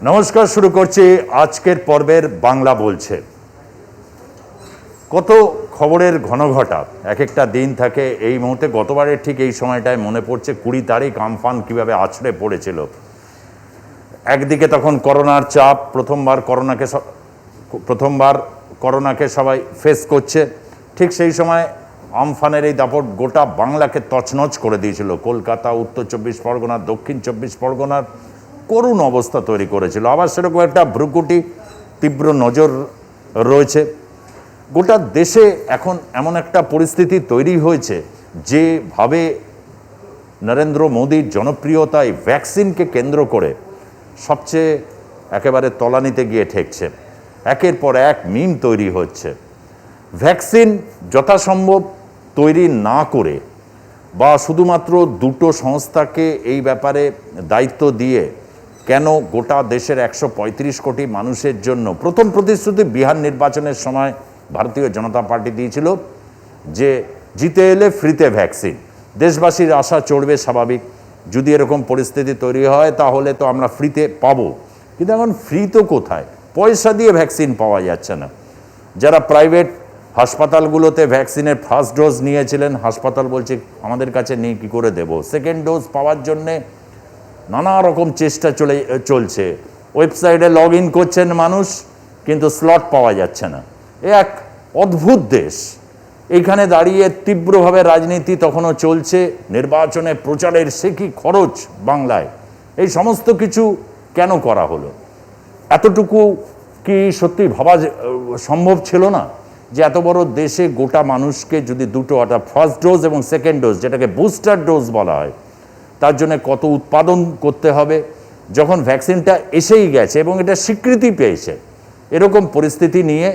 নমস্কার, শুরু করছি আজকের পর্বের বাংলা বলছে। কত খবরের ঘনঘটা এক একটা দিন থাকে। এই মুহূর্তে গতবারের ঠিক এই সময়টায় মনে পড়ছে 20 তারিখ আমফান কীভাবে আছড়ে পড়েছিল। একদিকে তখন করোনার চাপ, প্রথমবার করোনাকে সবাই ফেস করছে। ঠিক সেই সময় আমফানের এই দাপট গোটা বাংলাকে তছনছ করে দিয়েছিল। কলকাতা, উত্তর 24 পরগনা, দক্ষিণ 24 পরগনার করুণ অবস্থা তৈরি করেছিল। আবার সেরকম একটা ভ্রুকুটি তীব্র নজর রয়েছে। গোটা দেশে এখন এমন একটা পরিস্থিতি তৈরি হয়েছে, যেভাবে নরেন্দ্র মোদীর জনপ্রিয়তায় ভ্যাকসিনকে কেন্দ্র করে সবচেয়ে একেবারে তলানিতে গিয়ে ঠেকছে। একের পর এক মিম তৈরি হচ্ছে। ভ্যাকসিন যথাসম্ভব তৈরি না করে বা শুধুমাত্র দুটো সংস্থাকে এই ব্যাপারে দায়িত্ব দিয়ে কেন গোটা দেশের 135 কোটি মানুষের জন্য প্রথম প্রতিশ্রুতি বিহার নির্বাচনের সময় ভারতীয় জনতা পার্টি দিয়েছিল যে জিতে এলে ফ্রিতে ভ্যাকসিন। দেশবাসীর আশা চড়বে স্বাভাবিক, যদি এরকম পরিস্থিতি তৈরি হয় তাহলে তো আমরা ফ্রিতে পাবো। কিন্তু এখন ফ্রি তো কোথায়, পয়সা দিয়ে ভ্যাকসিন পাওয়া যাচ্ছে না। যারা প্রাইভেট হাসপাতালগুলোতে ভ্যাকসিনের ফার্স্ট ডোজ নিয়েছিলেন, হাসপাতাল বলছে আমাদের কাছে নেই, কী করে দেব। সেকেন্ড ডোজ পাওয়ার জন্যে নানা রকম চেষ্টা চলছে। ওয়েবসাইটে লগ ইন করছেন মানুষ, কিন্তু স্লট পাওয়া যাচ্ছে না। এক অদ্ভুত দেশ। এইখানে দাঁড়িয়ে তীব্রভাবে রাজনীতি তখনও চলছে, নির্বাচনে প্রচারের সে কি খরচ বাংলায়। এই সমস্ত কিছু কেন করা হলো? এতটুকু কি সত্যি ভাবা সম্ভব ছিল না যে এত বড় দেশে গোটা মানুষকে যদি দুটো, অর্থাৎ ফার্স্ট ডোজ এবং সেকেন্ড ডোজ, যেটাকে বুস্টার ডোজ বলা হয়, তার জন্য কত উৎপাদন করতে হবে, যখন ভ্যাকসিনটা এসেই গেছে এবং এটা স্বীকৃতি পেয়েছে। এরকম পরিস্থিতি নিয়ে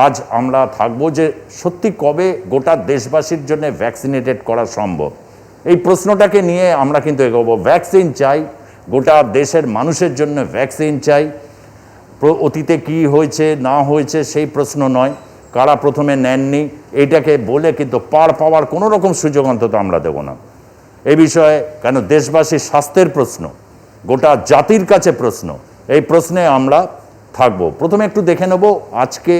আজ আমরা থাকবো যে সত্যি কবে গোটা দেশবাসীর জন্য ভ্যাকসিনেটেড করা সম্ভব, এই প্রশ্নটাকে নিয়ে আমরা কিন্তু এগোবো। ভ্যাকসিন চাই, গোটা দেশের মানুষের জন্য ভ্যাকসিন চাই। অতীতে কি হয়েছে না হয়েছে সেই প্রশ্ন নয়, কারা প্রথমে নেননি এইটাকে বলে কিন্তু পার পাওয়ার কোনো রকম সুযোগ অন্তত আমরা দেব না। এই বিষয়ে কেন দেশবাসীর স্বাস্থ্যের প্রশ্ন, গোটা জাতির কাছে প্রশ্ন, এই প্রশ্নে আমরা থাকব। প্রথমে একটু দেখে নেব আজকে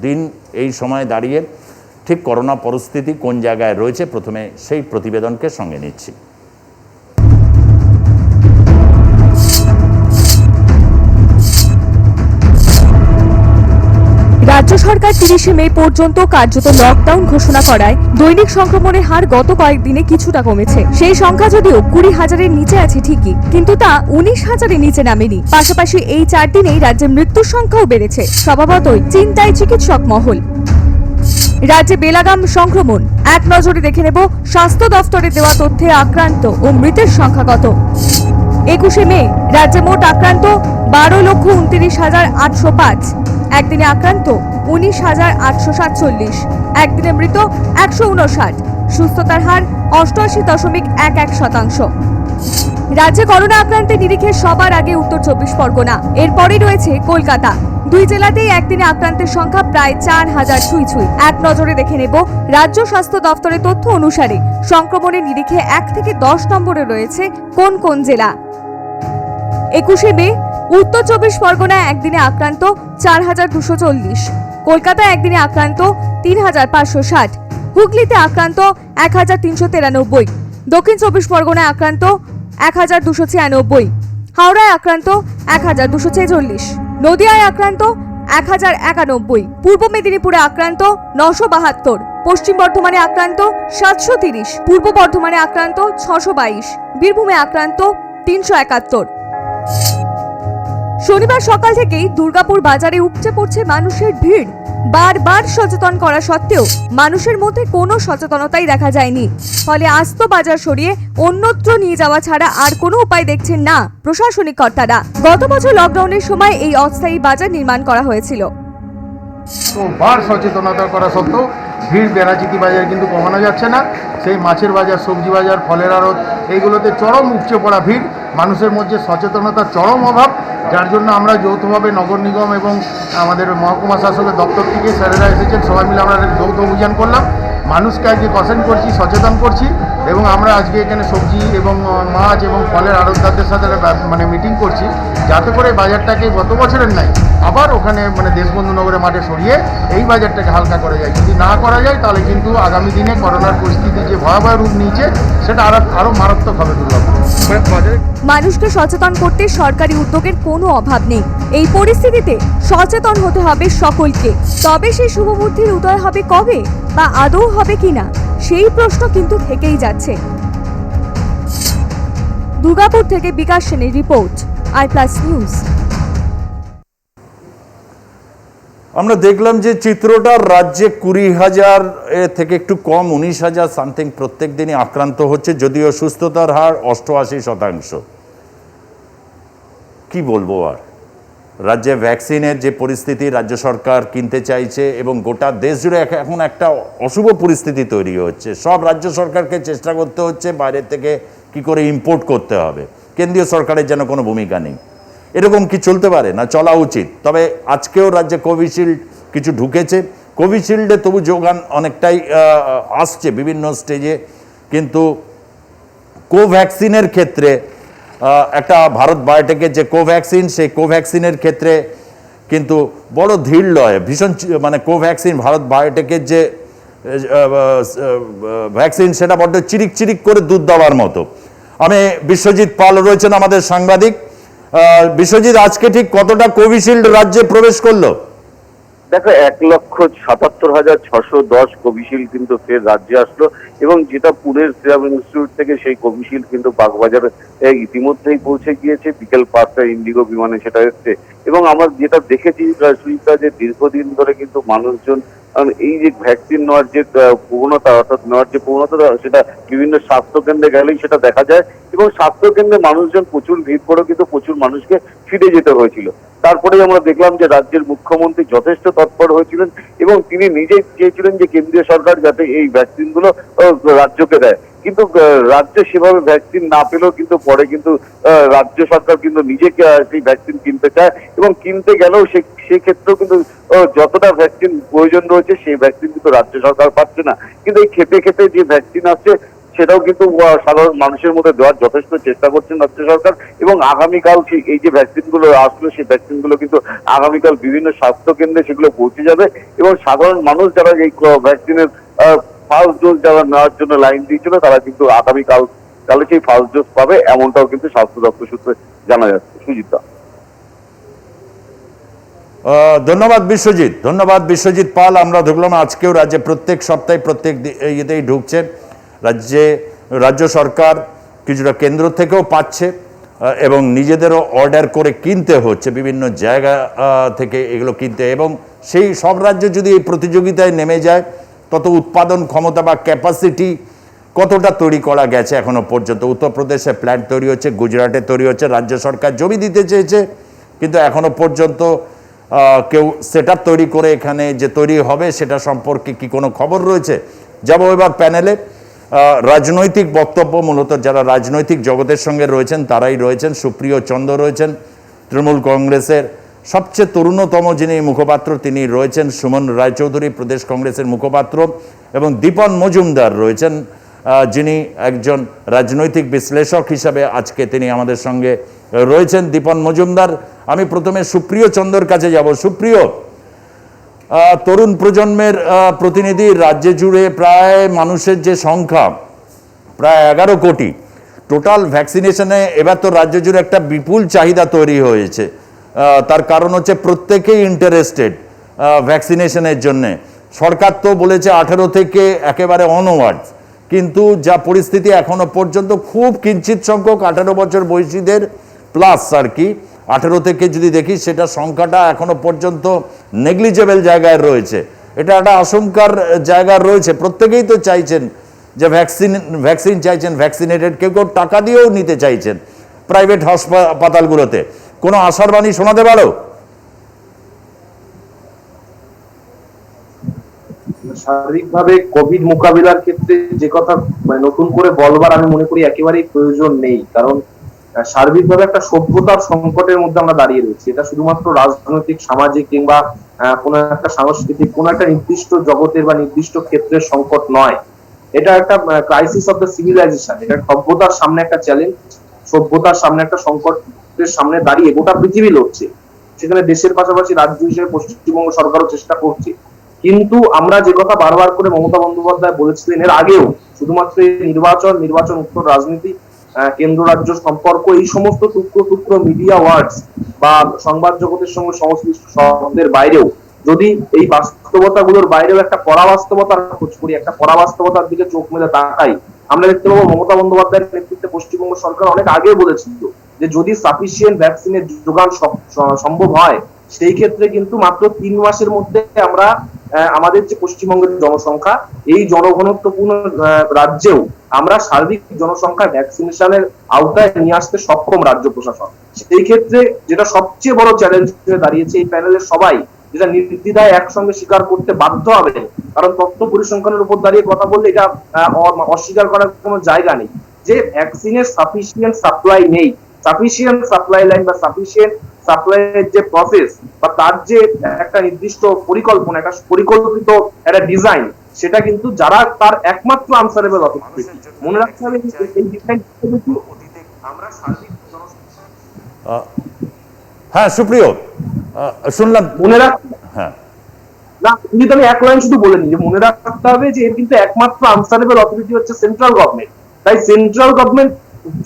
দিন এই সময় দাঁড়িয়ে ঠিক করোনা পরিস্থিতি কোন জায়গায় রয়েছে। প্রথমে সেই প্রতিবেদনকে সঙ্গে নিচ্ছি। রাজ্য সরকার 30শে মে পর্যন্ত কার্যত লকডাউন ঘোষণা করায় দৈনিক সংক্রমণের হার গত কয়েকদিনে কিছুটা কমেছে। সেই সংখ্যা যদিও 20,000-এর নিচে আছে ঠিকই, কিন্তু তা 19,000-এর নিচে নামেনি। পাশাপাশি এই 4 দিনেই রাজ্যে মৃত্যুর সংখ্যাও বেড়েছে। স্বভাবতই চিন্তায় চিকিৎসক মহল। রাজ্যে বেলাগাম সংক্রমণ, এক নজরে দেখে নেব স্বাস্থ্য দফতরে দেওয়া তথ্যে আক্রান্ত ও মৃতের সংখ্যা কত। 21শে মে রাজ্যে মোট আক্রান্ত 12,29,805, একদিনে আক্রান্ত 19,847, একদিনে মৃত 159, সুস্থতার হার 88.11%। রাজ্যে করোনা আক্রান্তের নিরিখে সবার আগে উত্তর 24 পরগনা, এরপরই রয়েছে কলকাতা। দুই জেলাতেই একদিনে আক্রান্তের সংখ্যা প্রায় 4,000 ছুঁই। এক নজরে দেখে নেব রাজ্য স্বাস্থ্য দফতরের তথ্য অনুসারে সংক্রমণের নিরিখে 1 থেকে 10 নম্বরে রয়েছে কোন কোন জেলা। 21শে মে উত্তর 24 পরগনায় একদিনে আক্রান্ত 4,240, কলকাতায় একদিনে আক্রান্ত 3,560, হুগলিতে আক্রান্ত 1,393, দক্ষিণ 24 পরগনায় আক্রান্ত 1,296, হাওড়ায় আক্রান্ত 1,246, নদিয়ায় আক্রান্ত 1,091, পূর্ব মেদিনীপুরে আক্রান্ত 972, পশ্চিম বর্ধমানে আক্রান্ত 730, পূর্ব বর্ধমানে আক্রান্ত 622, বীরভূমে আক্রান্ত 371। শনিবার সকাল থেকেই দুর্গাপুর বাজারে উপচে পড়ছে মানুষের ভিড়। বারবার সচেতন করা সত্ত্বেও মানুষের মধ্যে কোনো সচেতনতাই দেখা যায়নি। ফলে আস্ত বাজার সরিয়ে অন্যত্র নিয়ে যাওয়া ছাড়া আর কোনো উপায় দেখছেন না প্রশাসনিক কর্তারা। গত বছর লকডাউনের সময় এই অস্থায়ী বাজার নির্মাণ করা হয়েছিল। বার সচেতনতা করা সত্ত্বেও ভিড় বেড়াচিতি বাজার কিন্তু কমানো যাচ্ছে না। সেই মাছের বাজার, সবজি বাজার, ফলের আড়ত, এইগুলোতে চরম উপচে পড়া ভিড়, মানুষের মধ্যে সচেতনতার চরম অভাব, যার জন্য আমরা যৌথভাবে নগর নিগম এবং আমাদের মহকুমা শাসকের দপ্তর থেকে স্যারেরা এসেছেন, সবাই মিলে আমরা যৌথ অভিযান করলাম। মানুষকে আজকে কনসেন্ট করছি, সচেতন করছি এবং আমরা আজকে এখানে সবজি এবং মাছ এবং ফলের আড়তদারদের সাথে মানে মিটিং করছি, যাতে করে বাজারটাকে গত বছরের নাই আবার ওখানে মানে দেশবন্ধু নগরের মাঠে সরিয়ে এই বাজারটাকে হালকা করা যায়। যদি না করা যায় তাহলে কিন্তু আগামী দিনে করোনার পরিস্থিতি যে ভয়াবহ রূপ নিয়েছে সেটা আরও মারাত্মক হবে দুর্গাপুর। মানুষকে সচেতন করতে সরকারি উদ্যোগের কোনো অভাব নেই। এই পরিস্থিতিতে সচেতন হতে হবে সকলকে। তবে সেই শুভবুদ্ধির উদয় হবে কবে বা আদৌ হবে কিনা সেই প্রশ্ন কিন্তু থেকেই যাচ্ছে। দুর্গাপুর থেকে বিকাশ সেনের রিপোর্ট, i+ নিউজ। আমরা দেখলাম যে চিত্রটা রাজ্যে 20,000 থেকে একটু কম 19,000 সামথিং প্রত্যেক দিনই আক্রান্ত হচ্ছে, যদিও সুস্থতার হার 88%। কি বলবো আর, রাজ্যে ভ্যাকসিনের যে পরিস্থিতি রাজ্য সরকার কিনতে চাইছে এবং গোটা দেশ জুড়ে এখন একটা অশুভ পরিস্থিতি তৈরি হচ্ছে। সব রাজ্য সরকারকে চেষ্টা করতে হচ্ছে বাইরে থেকে কি করে ইম্পোর্ট করতে হবে, কেন্দ্রীয় সরকারের যেন কোনো ভূমিকা নেই। এরকম কি চলতে পারে না, চলা উচিত। তবে আজকেও রাজ্যে কোভিশিল্ড কিছু ঢুকেছে, কোভিশিল্ডে তবু যোগান অনেকটাই আসছে বিভিন্ন স্টেজে, কিন্তু কোভ্যাক্সিনের ক্ষেত্রে একটা ভারত বায়োটেকের যে কোভ্যাক্সিন, সেই কোভ্যাক্সিনের ক্ষেত্রে কিন্তু বড় ধীর লয়, ভীষণ মানে কোভ্যাক্সিন ভারত বায়োটেকের যে ভ্যাকসিন সেটা বড্ড চিরিক চিরিক করে দুধ দেওয়ার মতো। আমি বিশ্বজিৎ পাল রয়েছেন আমাদের সাংবাদিক। বিশ্বজিৎ, আজকে ঠিক কতটা কোভিশিল্ড রাজ্যে প্রবেশ করলো? দেখো, 1,77,610 কোভিশিল্ড কিন্তু ফের রাজ্যে আসলো, এবং যেটা পুনের সিরাম ইনস্টিটিউট থেকে সেই কোভিশিল্ড কিন্তু বাগবাজারে ইতিমধ্যেই পৌঁছে গিয়েছে। বিকেল 5টায় ইন্ডিগো বিমানে সেটা এসছে। এবং আমরা যেটা দেখেছি সুচিতা, যে দীর্ঘদিন ধরে কিন্তু মানুষজন এই যে ভ্যাকসিন নেওয়ার যে প্রবণতা, অর্থাৎ নেওয়ার যে প্রবণতা, সেটা বিভিন্ন স্বাস্থ্যকেন্দ্রে গেলেই সেটা দেখা যায়। এবং স্বাস্থ্যকেন্দ্রে মানুষজন প্রচুর ভিড় করেও কিন্তু প্রচুর মানুষকে ফিরে যেতে হয়েছিল। তারপরেই আমরা দেখলাম যে রাজ্যের মুখ্যমন্ত্রী যথেষ্ট তৎপর হয়েছিলেন এবং তিনি নিজেই চেয়েছিলেন যে কেন্দ্রীয় সরকার যাতে এই ভ্যাকসিনগুলো রাজ্যকে দেয়। কিন্তু রাজ্য সেভাবে ভ্যাকসিন না পেলেও কিন্তু পরে কিন্তু রাজ্য সরকার কিন্তু নিজেকে সেই ভ্যাকসিন কিনতে চায়, এবং কিনতে গেলেও সেক্ষেত্রেও কিন্তু যতটা ভ্যাকসিন প্রয়োজন রয়েছে সেই ভ্যাকসিন কিন্তু রাজ্য সরকার পাচ্ছে না। কিন্তু এই খেপে খেপে যে ভ্যাকসিন আসছে সেটাও কিন্তু সাধারণ মানুষের মধ্যে দেওয়ার যথেষ্ট চেষ্টা করছেন রাজ্য সরকার। এবং আগামীকাল এই যে ভ্যাকসিনগুলো আসলো, সেই ভ্যাকসিনগুলো কিন্তু আগামীকাল বিভিন্ন স্বাস্থ্য কেন্দ্রে সেগুলো পৌঁছে যাবে, এবং সাধারণ মানুষ যারা এই ভ্যাকসিনের ফার্স্ট ডোজ যারা নেওয়ার জন্য লাইন দিয়েছিল তারা কিন্তু আগামীকাল সেই ফার্স্ট ডোজ পাবে, এমনটাও কিন্তু স্বাস্থ্য দপ্তর সূত্রে জানা যাচ্ছে। সুজিতা, ধন্যবাদ বিশ্বজিৎ, ধন্যবাদ বিশ্বজিৎ পাল। আমরা দেখলাম আজকেও রাজ্যে প্রত্যেক সপ্তাহে প্রত্যেক ইয়েতেই ঢুকছে। রাজ্য সরকার কিছুটা কেন্দ্র থেকেও পাচ্ছে এবং নিজেদেরও অর্ডার করে কিনতে হচ্ছে, বিভিন্ন জায়গা থেকে এগুলো কিনতে। এবং সেই সব রাজ্য যদি এই প্রতিযোগিতায় নেমে যায়, তত উৎপাদন ক্ষমতা বা ক্যাপাসিটি কতটা তৈরি করা গেছে এখনো পর্যন্ত। উত্তরপ্রদেশে প্ল্যান্ট তৈরি হচ্ছে, গুজরাটে তৈরি হচ্ছে, রাজ্য সরকার জমি দিতে চেয়েছে, কিন্তু এখনো পর্যন্ত কেউ সেট তৈরি করে এখানে যে তৈরি হবে সেটা সম্পর্কে কি কোনো খবর রয়েছে? যাবো এবার প্যানেলে। রাজনৈতিক বক্তব্য, মূলত যারা রাজনৈতিক জগতের সঙ্গে রয়েছেন তারাই রয়েছেন। সুপ্রিয় চন্দ্র রয়েছেন, তৃণমূল কংগ্রেসের সবচেয়ে তরুণতম যিনি মুখপাত্র তিনি রয়েছেন। সুমন রায়চৌধুরী প্রদেশ কংগ্রেসের মুখপাত্র, এবং দীপন মজুমদার রয়েছেন, যিনি একজন রাজনৈতিক বিশ্লেষক হিসাবে আজকে তিনি আমাদের সঙ্গে রয়েছেন। দীপন মজুমদার, আমি প্রথমে সুপ্রিয় চন্দ্রের কাছে যাব। সুপ্রিয়, তরুণ প্রজন্মের প্রতিনিধি, রাজ্য জুড়ে প্রায় মানুষের যে সংখ্যা প্রায় 11 কোটি, টোটাল ভ্যাকসিনেশনে এবার তো রাজ্য জুড়ে একটা বিপুল চাহিদা তৈরি হয়েছে। তার কারণ হচ্ছে প্রত্যেকেই ইন্টারেস্টেড ভ্যাকসিনেশনের জন্যে। সরকার তো বলেছে 18 থেকে একেবারে অনওয়ার্ডস, কিন্তু যা পরিস্থিতি এখনো পর্যন্ত খুব কিঞ্চিত সংখ্যক 18 বছর বয়সীদের প্লাস আর কি, 18 থেকে যদি দেখি সেটা সংখ্যাটা এখনো পর্যন্ত নেগলিজেবল জায়গায় রয়েছে। এটা একটা আশঙ্কার জায়গা রয়েছে। প্রত্যেকেই তো চাইছেন যে ভ্যাকসিন চাইছেন, ভ্যাকসিনেটেড, কেউ কেউ টাকা দিয়েও নিতে চাইছেন প্রাইভেট হাসপাতালগুলোতে। কোনো আশার বাণী শোনাতে পারো? শারীরিকভাবে কোভিড মোকাবিলার ক্ষেত্রে যে কথা নতুন করে বলবার আমি মনে করি একেবারেই প্রয়োজন নেই, কারণ সার্বিকভাবে একটা সভ্যতার সংকটের মধ্যে আমরা দাঁড়িয়ে রয়েছি। এটা শুধুমাত্র রাজনৈতিক, সামাজিক কিংবা কোনো একটা সাংস্কৃতিক কোনো একটা নির্দিষ্ট জগতের বা নির্দিষ্ট ক্ষেত্রের সংকট নয়। এটা একটা ক্রাইসিস অফ দ্য সিভিলাইজেশন, এটা সভ্যতার সামনে একটা চ্যালেঞ্জ, সভ্যতার সামনে একটা সংকটের সামনে দাঁড়িয়ে গোটা পৃথিবী লড়ছে। সেখানে দেশের পাশাপাশি রাজ্য হিসেবে পশ্চিমবঙ্গ সরকারও চেষ্টা করছে। কিন্তু আমরা যে কথা বারবার করে মমতা বন্দ্যোপাধ্যায় বলেছিলেন এর আগেও, শুধুমাত্র এই নির্বাচন উত্তর রাজনীতি, কেন্দ্র রাজ্য সম্পর্ক, এই সমস্ত টুকরো টুকরো মিডিয়া ওয়ার্ডস বা সংবাদ জগতের সঙ্গে সংশ্লিষ্ট শব্দের বাইরেও যদি এই বাস্তবতাগুলোর বাইরেও একটা পরাবাস্তবতার খোঁজ করি, একটা পরাবাস্তবতার দিকে চোখ মেলে তাকাই, আমরা দেখতে পাবো মমতা বন্দ্যোপাধ্যায়ের নেতৃত্বে পশ্চিমবঙ্গ সরকার অনেক আগে বলেছিল যে যদি সাফিসিয়েন্ট ভ্যাকসিনের যোগান সম্ভব হয়, সেই ক্ষেত্রে কিন্তু মাত্র 3 মাসের মধ্যে আমরা আমাদের যে পশ্চিমবঙ্গের জনসংখ্যা, এই জনঘনত্বপূর্ণ রাজ্যেও আমরা সার্বিক জনসংখ্যা ভ্যাকসিনেশনের আওতায় নিয়ে আসতে সক্ষম রাজ্য প্রশাসন। সেই ক্ষেত্রে যেটা সবচেয়ে বড় চ্যালেঞ্জ হয়ে দাঁড়িয়েছে, এই প্যানেলের সবাই যেটা নির্দ্বিধায় একসঙ্গে স্বীকার করতে বাধ্য হবে, কারণ তথ্য পরিসংখ্যানের উপর দাঁড়িয়ে কথা বললে এটা অস্বীকার করার কোনো জায়গা নেই, যে ভ্যাকসিনের সাফিসিয়েন্ট সাপ্লাই নেই। সাফিসিয়েন্ট সাপ্লাই লাইন বা সাফিসিয়েন্ট সাপ্লাইয়ের যে প্রসেস বা তার যে একটা নির্দিষ্ট পরিকল্পনা, একটা পরিকল্পিত একটা ডিজাইন, সেটা কিন্তু যারা তার একমাত্র আনসারেবল অথরিটি, মনে রাখতে হবে এই ডিজাইন আমরা সার্বিক হ্যাঁ সুপ্রিয়, শুনলাম। মনে রাখতে হ্যাঁ না, কিন্তু আমি এক লাইন শুধু বলে নিই যে মনে রাখতে হবে যে এর কিন্তু একমাত্র আনসারেবল অথরিটি হচ্ছে সেন্ট্রাল গভর্নমেন্ট। তাই সেন্ট্রাল গভর্নমেন্ট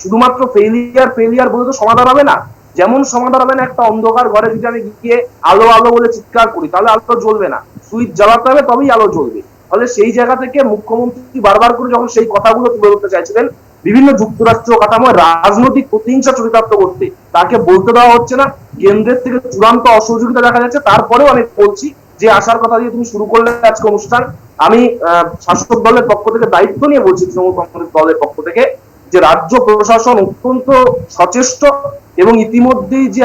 শুধুমাত্র ফেলিয়ার বলে তো সমাধান হবে না। যেমন সমাধান হবে না একটা অন্ধকার ঘরে যদি আমি গিয়ে আলো আলো বলে চিৎকার করি, তাহলে আলো জ্বলবে না, সুইচ জ্বালাতে হবে তবেই আলো জ্বলবে। ফলে সেই জায়গা থেকে মুখ্যমন্ত্রী বারবার করে যখন সেই কথাগুলো তুলে ধরতে চাইছিলেন, বিভিন্ন যুক্তরাষ্ট্র কাঠামোয় রাজনৈতিক প্রতিহিংসা চরিতার্থ করতে, তাকে বলতে দেওয়া হচ্ছে না। কেন্দ্রের থেকে চূড়ান্ত অসহযোগিতা দেখা যাচ্ছে। তারপরেও আমি বলছি যে আশার কথা দিয়ে তুমি শুরু করলে আজকে অনুষ্ঠান, আমি শাসক দলের পক্ষ থেকে দায়িত্ব নিয়ে বলছি, তৃণমূল কংগ্রেস দলের পক্ষ থেকে, যে রাজ্য প্রশাসন অত্যন্ত সচেষ্ট এবং ইতিমধ্যেই যে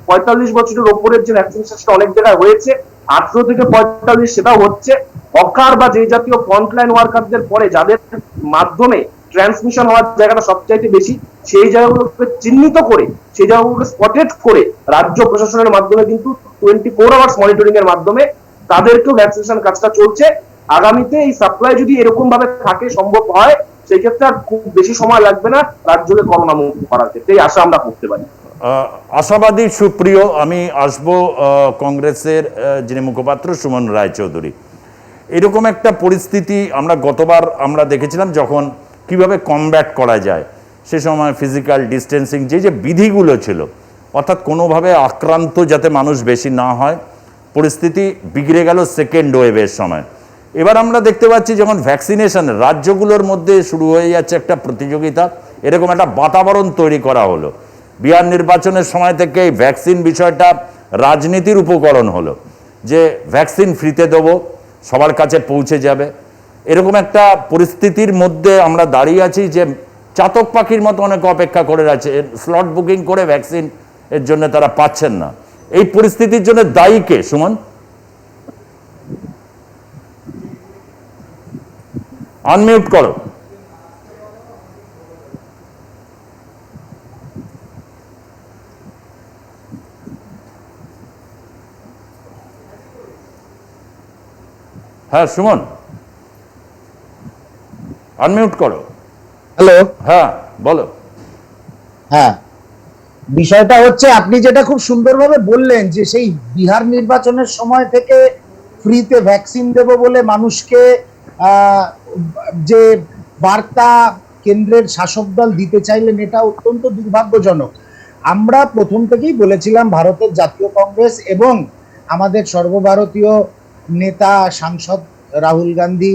45 বছরের ওপরের যে ভ্যাকসিনেশনটা অনেক জায়গায় হয়েছে, 18 থেকে 45 সেটাও হচ্ছে। হকার বা যে জাতীয় ফ্রন্টলাইন ওয়ার্কারদের পরে যাদের মাধ্যমে ট্রান্সমিশন হওয়ার জায়গাটা সবচাইতে বেশি, সেই জায়গাগুলোকে চিহ্নিত করে, সেই জায়গাগুলোকে স্পটেড করে রাজ্য প্রশাসনের মাধ্যমে কিন্তু 24 আওয়ার্স মনিটরিং এর মাধ্যমে তাদেরকেও ভ্যাকসিনেশন কাজটা চলছে। আগামীতে এই সাপ্লাই যদি এরকম ভাবে থাকে, সম্ভব হয়, সেই ক্ষেত্রে আর খুব বেশি সময় লাগবে না রাজ্যকে করোনা মুক্ত করার ক্ষেত্রে, এই আশা আমরা করতে পারি। আশাবাদী সুপ্রিয়। আমি আসব কংগ্রেসের যিনি মুখপাত্র সুমন রায়চৌধুরী। এরকম একটা পরিস্থিতি গতবার আমরা দেখেছিলাম, যখন কিভাবে কমব্যাট করা যায়, সে সময় ফিজিক্যাল ডিস্টেন্সিং যে বিধিগুলো ছিল, অর্থাৎ কোনোভাবে আক্রান্ত যাতে মানুষ বেশি না হয়, পরিস্থিতি বিগড়ে গেল সেকেন্ড ওয়েভের সময়। এবার আমরা দেখতে পাচ্ছি যখন ভ্যাকসিনেশন রাজ্যগুলোর মধ্যে শুরু হয়ে যাচ্ছে একটা প্রতিযোগিতা, এরকম একটা বাতাবরণ তৈরি করা হলো। বিহার নির্বাচনের সময় থেকে এই ভ্যাকসিন বিষয়টা রাজনীতির উপকরণ হলো, যে ভ্যাকসিন ফ্রিতে দেবো, সবার কাছে পৌঁছে যাবে। এরকম একটা পরিস্থিতির মধ্যে আমরা দাঁড়িয়ে আছি যে চাতক পাখির মতো অনেকে অপেক্ষা করে আছে, স্লট বুকিং করে ভ্যাকসিন এর জন্য তারা পাচ্ছেন না। এই পরিস্থিতির জন্য দায়ী কে সুমন? আনমিউট করো। হ্যাঁ সুমন, আনমিউট করো। হ্যালো, হ্যাঁ বলো। হ্যাঁ, বিষয়টা হচ্ছে আপনি যেটা খুব সুন্দরভাবে বললেন যে সেই বিহার নির্বাচনের সময় থেকে ফ্রিতে ভ্যাকসিন দেব বলে মানুষকে যে বার্তা কেন্দ্রের শাসক দল দিতে চাইলেন, এটা অত্যন্ত দুর্ভাগ্যজনক। আমরা প্রথম থেকেই বলেছিলাম, ভারতের জাতীয় কংগ্রেস এবং আমাদের সর্বভারতীয় নেতা সাংসদ রাহুল গান্ধী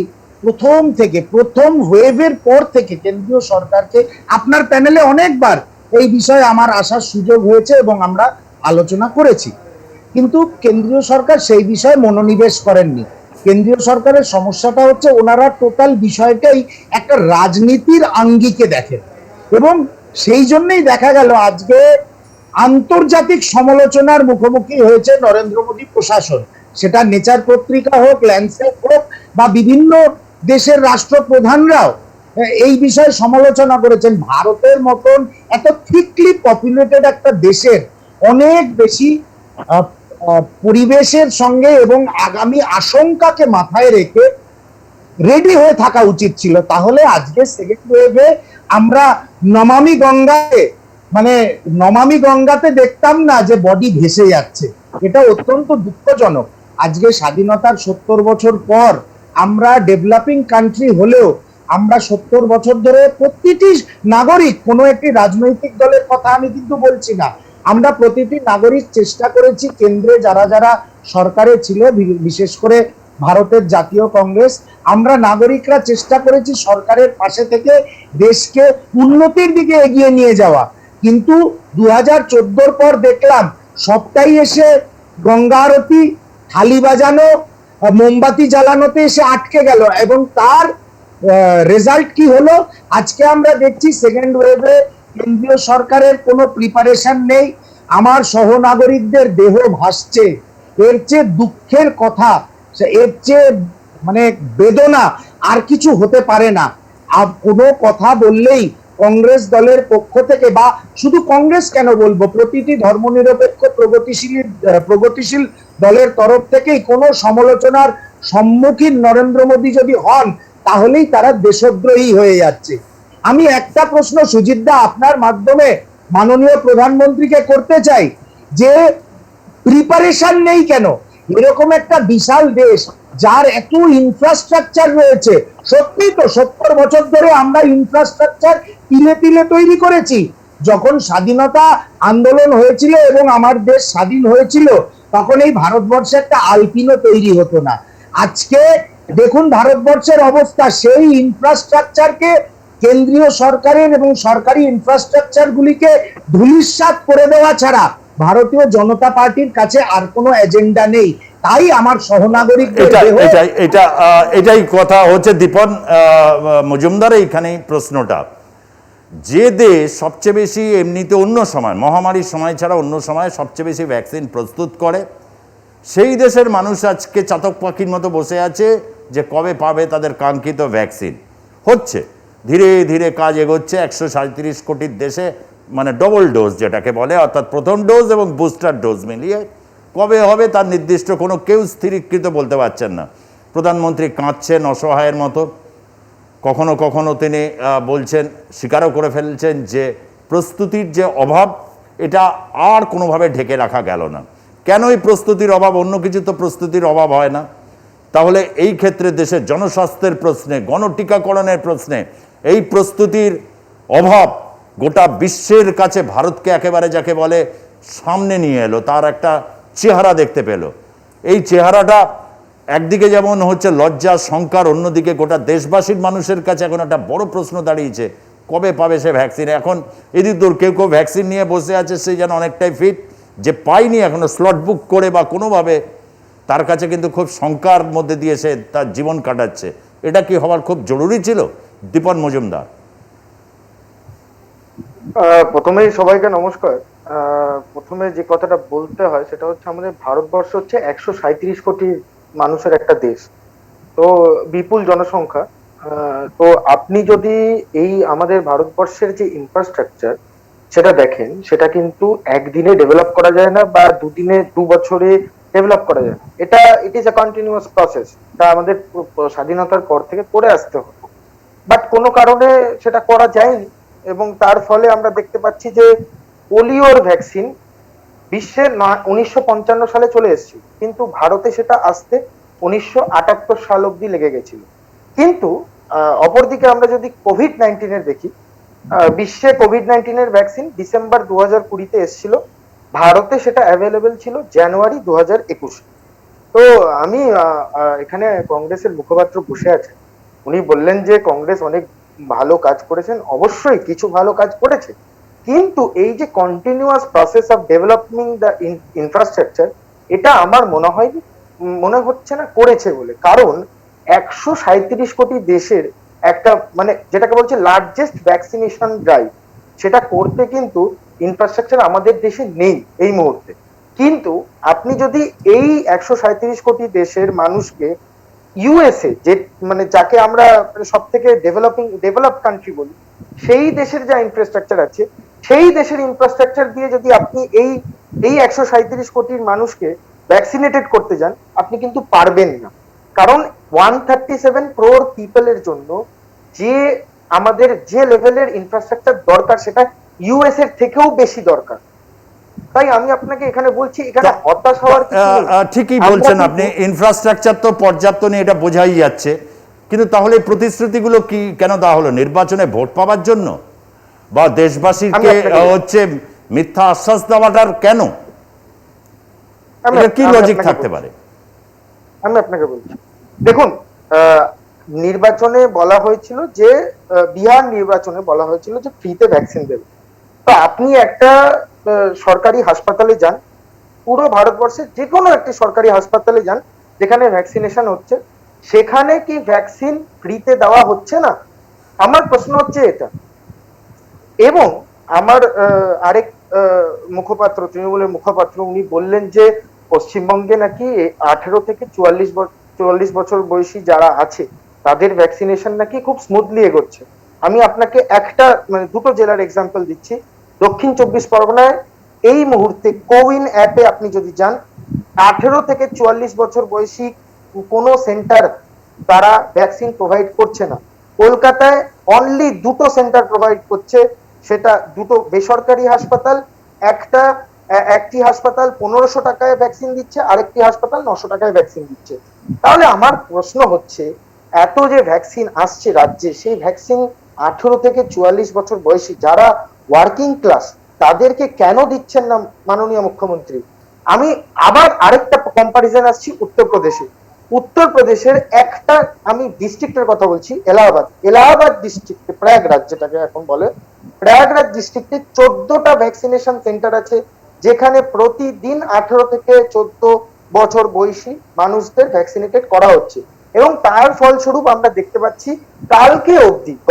প্রথম ওয়েভের পর থেকে কেন্দ্রীয় সরকারকে, আপনার প্যানেলে অনেকবার এই বিষয়ে আমার আসার সুযোগ হয়েছে এবং আমরা আলোচনা করেছি, কিন্তু কেন্দ্রীয় সরকার সেই বিষয়ে মনোনিবেশ করেননি। কেন্দ্রীয় সরকারের সমস্যাটা হচ্ছে ওনারা টোটাল বিষয়টাই একটা রাজনীতির আঙ্গিকে দেখেন, এবং সেই জন্যই দেখা গেল আজকে আন্তর্জাতিক সমালোচনার মুখোমুখি হয়েছে নরেন্দ্র মোদী প্রশাসন। সেটা নেচার পত্রিকা হোক, ল্যান্ডসেট হোক, বা বিভিন্ন দেশের রাষ্ট্রপ্রধানরাও এই বিষয়ে সমালোচনা করেছেন। ভারতের মতন এত থিকলি পপুলেটেড একটা দেশের অনেক বেশি পরিবেশের সঙ্গে এবং আগামী আশঙ্কাকে মাথায় রেখে রেডি হয়ে থাকা উচিত ছিল। তাহলে আজকে সেকেন্ড ওয়েভে আমরা নমামি গঙ্গাতে মানে নমামি গঙ্গাতে দেখতাম না যে বডি ভেসে যাচ্ছে। এটা অত্যন্ত দুঃখজনক। আজকে স্বাধীনতার 70 বছর পর আমরা ডেভেলপিং কান্ট্রি হলেও আমরা 70 বছর ধরে প্রতিটি নাগরিক, কোনো একটি রাজনৈতিক দলের কথা আমি কিন্তু বলছি না, আমরা প্রতিটি নাগরিক চেষ্টা করেছি, কেন্দ্রে যারা যারা সরকারে ছিল, বিশেষ করে ভারতের জাতীয় কংগ্রেস, আমরা নাগরিকরা চেষ্টা করেছি সরকারের পাশে থেকে দেশকে উন্নতির দিকে এগিয়ে নিয়ে যাওয়া। কিন্তু 2014 পর দেখলাম সবটাই এসে গঙ্গা আরতি, থালি বাজানো, মোমবাতি জ্বালানোতে এসে আটকে গেল, এবং তার রেজাল্ট কি হলো? আজকে আমরা দেখছি সেকেন্ড ওয়েভে কেন্দ্রীয় সরকারের কোনো প্রিপারেশন নেই। আমার সহনাগরিকদের দেহ ভাসছে। এর চেয়ে দুঃখের কথা, এর চেয়ে মানে বেদনা আর কিছু হতে পারে না। আর কোনো কথা বললেই কংগ্রেস দলের পক্ষ থেকে, বা শুধু কংগ্রেস কেন বলবো, প্রতিটি ধর্মনিরপেক্ষ প্রগতিশীল দলের তরফ থেকেই কোনো সমালোচনার সম্মুখীন নরেন্দ্র মোদী যদি হন, তাহলেই তারা দেশদ্রোহী হয়ে যাচ্ছে। আমি একটা প্রশ্ন সুজিত দা আপনার মাধ্যমে মাননীয় প্রধানমন্ত্রীকে করতে চাই, যে প্রিপারেশন নেই কেন? এরকম একটা বিশাল দেশ যার এত ইনফ্রাস্ট্রাকচার রয়েছে, সত্যি তো 70 বছর ধরে আমরা ইনফ্রাস্ট্রাকচার তিলে তিলে তৈরি করেছি। যখন স্বাধীনতা আন্দোলন হয়েছিল এবং আমার দেশ স্বাধীন হয়েছিল, তখন এই ভারতবর্ষে একটা আলপিনো তৈরি হতো না। আজকে দেখুন ভারতবর্ষের অবস্থা, সেই ইনফ্রাস্ট্রাকচারকে কেন্দ্রীয় সরকারের এবং সরকারি ইনফ্রাস্ট্রাকচার গুলিকে ধূলিসাৎ করে দেওয়া ছাড়া ভারতীয় জনতা পার্টির কাছে আর কোনো এজেন্ডা নেই। তাই আমার সহনাগরিকদের এটাই কথা হচ্ছে দীপন মজুমদার, এইখানে প্রশ্নটা, যে দেশ সবচেয়ে বেশি এমনিতে অন্য সময়, মহামারীর সময় ছাড়া অন্য সময় সবচেয়ে বেশি ভ্যাকসিন প্রস্তুত করে, সেই দেশের মানুষ আজকে চাতক পাখির মতো বসে আছে যে কবে পাবে তাদের কাঙ্ক্ষিত ভ্যাকসিন। হচ্ছে ধীরে ধীরে কাজ এগোচ্ছে। 137 কোটির দেশে মানে ডবল ডোজ যেটাকে বলে, অর্থাৎ প্রথম ডোজ এবং বুস্টার ডোজ মিলিয়ে কবে হবে তার নির্দিষ্ট কোনো কেউ স্থিরীকৃত বলতে পারছেন না। প্রধানমন্ত্রী কাঁদছেন অসহায়ের মতো, কখনো কখনো তিনি বলছেন, স্বীকারও করে ফেলছেন যে প্রস্তুতির যে অভাব, এটা আর কোনোভাবে ঢেকে রাখা গেল না। কেন এই প্রস্তুতির অভাব? অন্য কিছু তো প্রস্তুতির অভাব হয় না। তাহলে এই ক্ষেত্রে দেশের জনস্বাস্থ্যের প্রশ্নে, গণটিকাকরণের প্রশ্নে এই প্রস্তুতির অভাব গোটা বিশ্বের কাছে ভারতকে একেবারে যাকে বলে সামনে নিয়ে এলো, তার একটা চেহারা দেখতে পেল। এই চেহারাটা একদিকে যেমন হচ্ছে লজ্জা, শঙ্কার, অন্যদিকে গোটা দেশবাসীর মানুষের কাছে এখন একটা বড় প্রশ্ন দাঁড়িয়েছে, কবে পাবে সে ভ্যাকসিন। এখন এদিক দূর কেউ কেউ ভ্যাকসিন নিয়ে বসে আছে, সেই যেন অনেকটাই ফিট, যে পাইনি এখনো স্লট বুক করে বা কোনোভাবে, তার কাছে কিন্তু খুব শঙ্কার মধ্যে দিয়ে সে তার জীবন কাটাচ্ছে। এটা কি হওয়ার খুব জরুরি ছিল? দীপন মজুমদার। প্রথমেই সবাইকে নমস্কার। প্রথমে যে কথাটা বলতে হয় সেটা হচ্ছে, আমাদের ভারতবর্ষ হচ্ছে 137 কোটি মানুষের একটা দেশ, তো বিপুল জনসংখ্যা। তো আপনি যদি এই আমাদের ভারতবর্ষের যে ইনফ্রাস্ট্রাকচার সেটা দেখেন, সেটা কিন্তু একদিনে ডেভেলপ করা যায় না, বা দুদিনে 2 বছরে ডেভেলপ করা যায় না। এটা it is a continuous process, তা আমাদের স্বাধীনতার পর থেকে করে আসতে হতো, বাট কোনো কারণে সেটা করা যায়নি, এবং তার ফলে আমরা দেখতে পাচ্ছি যে পোলিওর ভ্যাকসিন বিশ্বের 1955 সালে চলে এসেছিল, কিন্তু ভারতে সেটা আসতে 1978 সাল অব্দি লেগে গেছিল। কিন্তু অপরদিকে আমরা যদি কোভিড-19 দেখি, বিশ্বে কোভিড-19 ভ্যাকসিন ডিসেম্বর 2020-তে এসেছিল, ভারতে সেটা অ্যাভেলেবেল ছিল জানুয়ারি 2021। তো আমি এখানে কংগ্রেসের মুখপাত্র বসে আছেন, উনি বললেন যে কংগ্রেস অনেক ভালো কাজ করেছেন। অবশ্যই কিছু ভালো কাজ করেছে, কিন্তু এই যে continuous process of developing the infrastructure, এটা আমার মনে হচ্ছে না করেছে বলে। কারণ 137 কোটি দেশের একটা মানে যেটাকে বলছে লার্জেস্ট ভ্যাকসিনেশন ড্রাইভ, সেটা করতে কিন্তু ইনফ্রাস্ট্রাকচার আমাদের দেশে নেই এই মুহূর্তে। কিন্তু আপনি যদি এই 137 কোটি দেশের মানুষকে ইউএসএ, যে মানে যাকে আমরা সব থেকে ডেভেলপ কান্ট্রি বলি, সেই দেশের যা ইনফ্রাস্ট্রাকচার আছে, সেই দেশের ইনফ্রাস্ট্রাকচার দিয়ে যদি আপনি এই 137 কোটির মানুষকে ভ্যাকসিনেটেড করতে যান, আপনি কিন্তু পারবেন না। কারণ 137 crore পিপলের জন্য যে আমাদের যে লেভেলের ইনফ্রাস্ট্রাকচার দরকার সেটা ইউএস এর থেকেও বেশি দরকার। তাই আমি আপনাকে এখানে বলছি এখানে হতাশ হওয়ার কিছু নেই। ঠিকই আমরা বলছেন কিন্তু- আপনি, ইনফ্রাস্ট্রাকচার তো পর্যাপ্ত নেই, এটা বোঝাই যাচ্ছে, কিন্তু তাহলে এই প্রতিশ্রুতিগুলো কি কেন দেওয়া হলো? নির্বাচনে ভোট পাওয়ার জন্য, বা দেশবাসীকে আমি আপনাকে- হচ্ছে মিথ্যা আশ্বাস দেওয়াটার কেন? এটা কি আমি লজিক আপনাকে থাকতে বলছি। পারে? আমি আপনাকে বলছি, দেখুন নির্বাচনে বলা হয়েছিল যে বিহার নির্বাচনে বলা হয়েছিল যে ফ্রিতে ভ্যাকসিন দেবে। তো আপনি একটা সরকারি হাসপাতালে যান, পুরো ভারতবর্ষের যে কোনো একটি সরকারি হাসপাতালে যান যেখানে ভ্যাকসিনেশন হচ্ছে, সেখানে কি ভ্যাকসিন ফ্রিতে দেওয়া হচ্ছে না? আমার প্রশ্ন হচ্ছে এটা। এবং আমার আরেক মুখপাত্র, তৃণমূলের মুখপাত্র, উনি বললেন যে পশ্চিমবঙ্গে নাকি 18 থেকে 44 বছর বয়সী যারা আছে তাদের ভ্যাকসিনেশন নাকি খুব স্মুথলি এগোচ্ছে। আমি আপনাকে একটা মানে দুটো জেলার এক্সাম্পল দিচ্ছি। দক্ষিণ 24 পরগনায় এই মুহূর্তে কোউইন অ্যাপে আপনি যদি যান, 18 থেকে 44 বছর বয়সী কোনো সেন্টার তারা ভ্যাকসিন প্রোভাইড করছে না। কলকাতায় অনলি দুটো সেন্টার প্রোভাইড করছে, সেটা দুটো বেসরকারি হাসপাতাল। একটি হাসপাতাল 1500 টাকায় ভ্যাকসিন দিচ্ছে, আরেকটি হাসপাতাল 900 টাকায় ভ্যাকসিন দিচ্ছে। তাহলে আমার প্রশ্ন হচ্ছে, এত যে ভ্যাকসিন আসছে রাজ্যে, সেই ভ্যাকসিন 18 থেকে 44 বছর বয়সী যারা ওয়ার্কিং ক্লাস তাদেরকে কেন দিচ্ছেন না মাননীয় মুখ্যমন্ত্রী? আমি আবার আরেকটা কম্পারিজন আসছি উত্তরপ্রদেশে। উত্তরপ্রদেশের একটা, আমি ডিস্ট্রিক্টের কথা বলছি, এলাহাবাদ ডিস্ট্রিক্টে, প্রয়াগরাজ যেটাকে এখন বলে, প্রয়াগরাজ ডিস্ট্রিক্টে 14টা ভ্যাকসিনেশন সেন্টার আছে যেখানে প্রতিদিন 18 থেকে 14 বছর বয়সী মানুষদের ভ্যাকসিনেটেড করা হচ্ছে। এবং তার ফলস্বরূপ আমরা দেখতে পাচ্ছি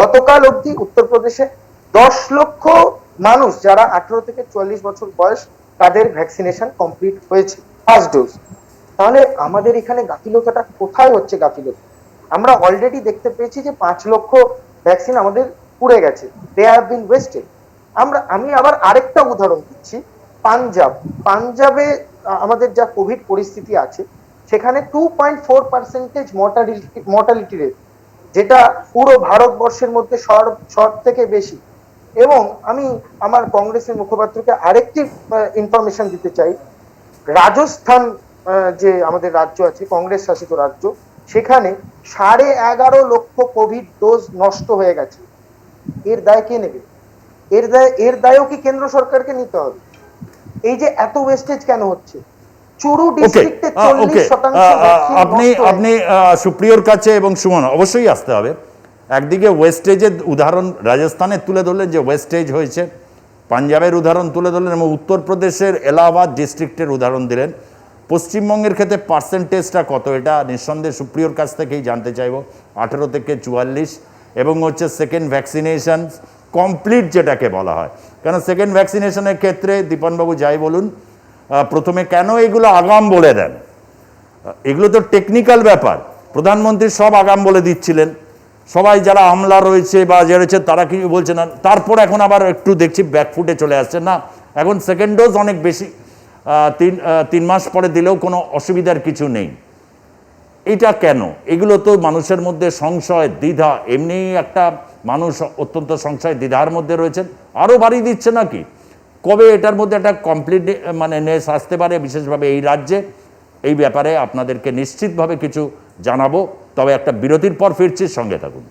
গতকাল অবধি উত্তরপ্রদেশে 10 লক্ষ মানুষ যারা 18 থেকে 44 বছর বয়স, তাদের ভ্যাকসিনেশন কমপ্লিট হয়েছে ফার্স্ট ডোজ। তাহলে আমাদের এখানে গাফিলতাটা কোথায় হচ্ছে? গাফিলতা আমরা অলরেডি দেখতে পেয়েছি যে 5 লক্ষ ভ্যাকসিন আমাদের পুড়ে গেছে, দে হ্যাভ বিন ওয়েস্টেড। আমি আবার আরেকটা উদাহরণ দিচ্ছি, পাঞ্জাবে আমাদের যা কোভিড পরিস্থিতি আছে, সেখানে 2.4% মর্টালিটি রেট, যেটা পুরো ভারতবর্ষের মধ্যে সব থেকে বেশি। এবং আমি আমার কংগ্রেসের মুখপাত্রকে আরেকটি ইনফরমেশন দিতে চাই, রাজস্থান যে আমাদের রাজ্য আছে, কংগ্রেস শাসিত রাজ্য, সেখানে 11.5 লক্ষ কোভিড ডোজ নষ্ট হয়ে গেছে। এর দায় কে নেবে? এর দায়ও কি কেন্দ্র সরকারকে নিতে হবে? এই যে এত ওয়েস্টেজ কেন হচ্ছে? চুরু ডিস্ট্রিক্টে 40% আপনি সুপ্রিয়র কাছে এবং সুমন অবশ্যই আসতে হবে। একদিকে ওয়েস্টেজের উদাহরণ রাজস্থানের তুলে ধরলেন যে ওয়েস্টেজ হয়েছে, পাঞ্জাবের উদাহরণ তুলে ধরলেন, এবং উত্তরপ্রদেশের এলাহাবাদ ডিস্ট্রিক্টের উদাহরণ দিলেন। পশ্চিমবঙ্গের ক্ষেত্রে পার্সেন্টেজটা কত, এটা নিঃসন্দেহে সুপ্রিয়র কাছ থেকেই জানতে চাইব। 18 থেকে 44, এবং হচ্ছে সেকেন্ড ভ্যাকসিনেশন কমপ্লিট যেটাকে বলা হয়। কেন সেকেন্ড ভ্যাকসিনেশনের ক্ষেত্রে দীপনবাবু যাই বলুন, প্রথমে কেন এগুলো আগাম বলে দেন? এগুলো তো টেকনিক্যাল ব্যাপার। প্রধানমন্ত্রী সব আগাম বলে দিচ্ছিলেন, সবাই যারা আমলা রয়েছে বা যে রয়েছে তারা কিছু বলছে না। তারপর এখন আবার একটু দেখছি ব্যাকফুটে চলে আসছে, না এখন সেকেন্ড ডোজ অনেক বেশি, 3 মাস পরে দিলেও কোনো অসুবিধার কিছু নেই। এটা কেন? এগুলো তো মানুষের মধ্যে সংশয়, দ্বিধা, এমনি একটা মানুষ অত্যন্ত সংশয় দ্বিধার মধ্যে রয়েছেন, আরও বাড়িয়ে দিচ্ছে নাকি? কবে এটার মধ্যে একটা কমপ্লিট মানে নেস আসতে পারে বিশেষভাবে এই রাজ্যে, এই ব্যাপারে আপনাদেরকে নিশ্চিতভাবে কিছু জানাবো। তবে একটা বিরতির পর ফিরছি, সঙ্গে থাকুন।